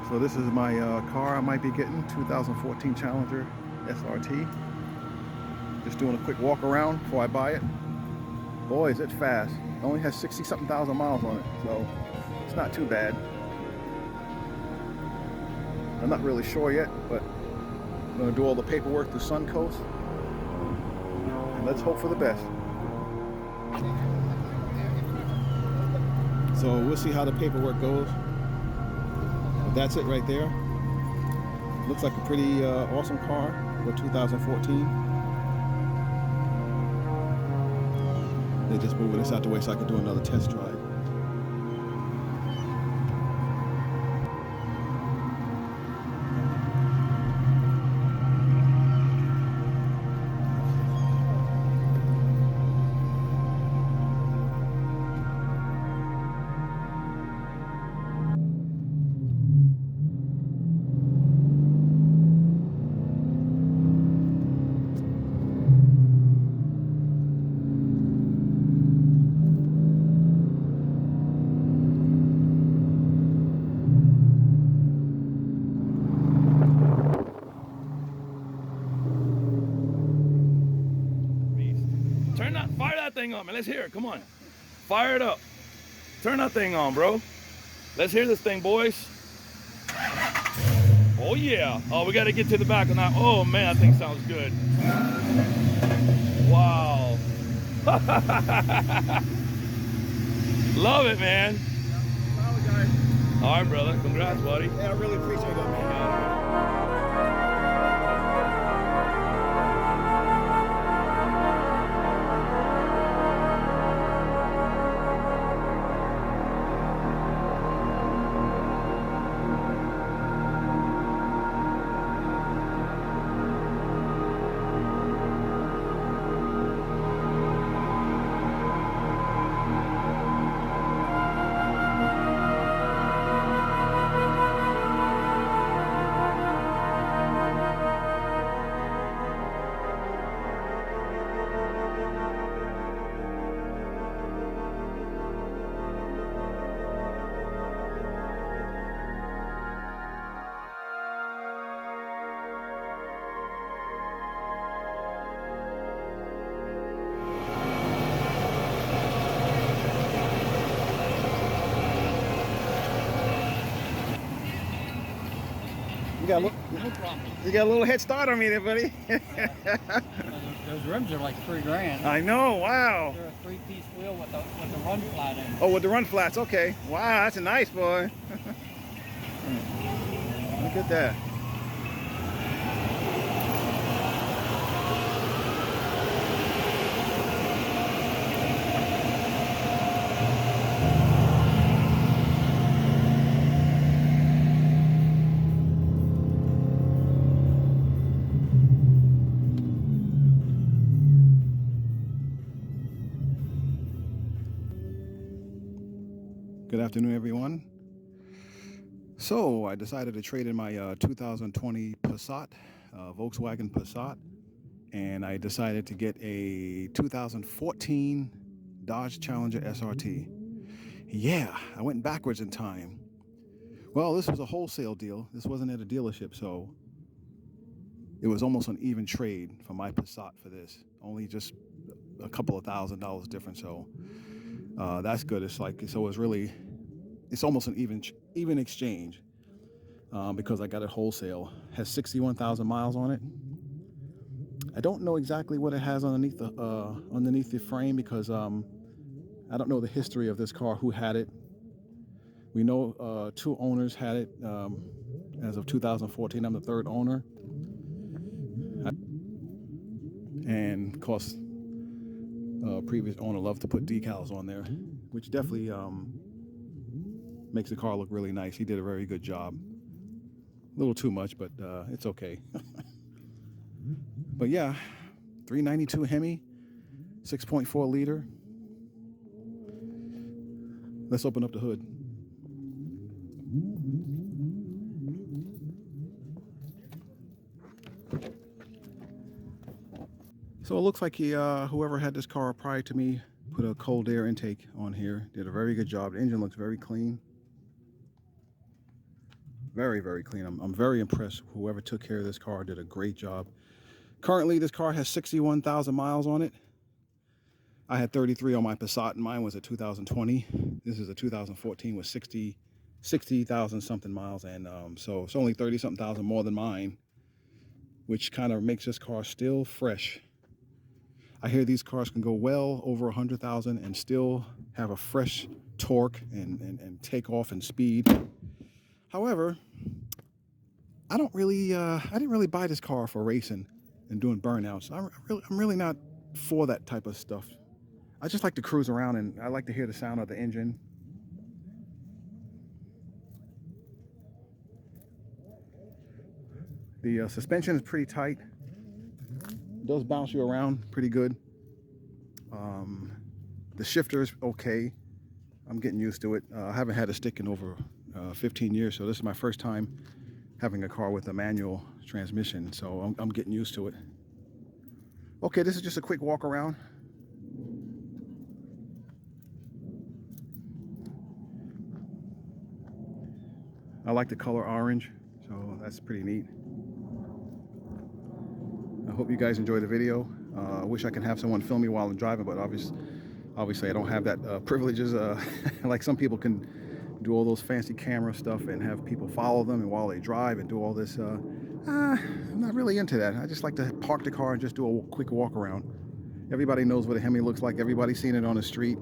So this is my car I might be getting, 2014 Challenger SRT. Just doing a quick walk around before I buy it. Boy, is it fast. It only has 60-something thousand miles on it, so it's not too bad. I'm not really sure yet, but I'm going to do all the paperwork through Suncoast. And let's hope for the best. So we'll see how the paperwork goes. But that's it right there. Looks like a pretty awesome car for 2014. They're just moving this out the way so I can do another test drive. Fire that thing on, man. Let's hear it. Come on. Fire it up. Turn that thing on, bro. Let's hear this thing, boys. Oh, yeah. Oh, we got to get to the back on that. Oh, man, that thing sounds good. Wow. Love it, man. All right, brother. Congrats, buddy. Yeah, I really appreciate that, man. You got a little head start on me there, buddy. Those rims are like $3 grand. I know, wow. They're a three-piece wheel with the run flat in. Oh, with the run flats, okay. Wow, that's a nice boy. Look at that. Good afternoon, everyone. So I decided to trade in my 2020 Passat, Volkswagen Passat, and I decided to get a 2014 Dodge Challenger SRT. Yeah, I went backwards in time. Well, this was a wholesale deal. This wasn't at a dealership, so it was almost an even trade for my Passat for this. Only just a couple of $1,000s difference, so that's good. It's like, so it's almost an even exchange because I got it wholesale. Has 61,000 miles on it. I don't know exactly what it has underneath the frame because I don't know the history of this car, who had it. We know 2 owners had it as of 2014. I'm the 3rd owner. And of course, previous owner loved to put decals on there, which definitely makes the car look really nice. He did a very good job. A little too much, but it's okay. But yeah, 392 Hemi, 6.4 liter. Let's open up the hood. So it looks like whoever had this car prior to me put a cold air intake on here. Did a very good job. The engine looks very clean. Very, very clean. I'm very impressed. Whoever took care of this car did a great job. Currently, this car has 61,000 miles on it. I had 33 on my Passat, and mine was a 2020. This is a 2014 with 60,000 something miles, and so it's only 30 something thousand more than mine, which kind of makes this car still fresh. I hear these cars can go well over 100,000 and still have a fresh torque and take off and speed. However, I didn't really buy this car for racing and doing burnouts. I'm really not for that type of stuff. I just like to cruise around, and I like to hear the sound of the engine. The suspension is pretty tight. It does bounce you around pretty good. The shifter is okay. I'm getting used to it. I haven't had a stick in over 15 years, so this is my first time having a car with a manual transmission, so I'm getting used to it. Okay, this is just a quick walk around. I like the color orange, so that's pretty neat. I hope you guys enjoy the video. I wish I could have someone film me while I'm driving, but obviously I don't have that privileges. Like some people can do all those fancy camera stuff and have people follow them and while they drive and do all this. I'm not really into that. I just like to park the car and just do a quick walk around. Everybody knows what a Hemi looks like. Everybody's seen it on the street.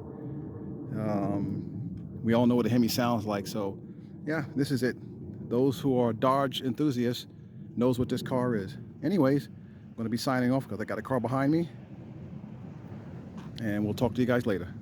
We all know what a Hemi sounds like. So yeah, this is it. Those who are Dodge enthusiasts knows what this car is. Anyways, I'm going to be signing off because I got a car behind me. And we'll talk to you guys later.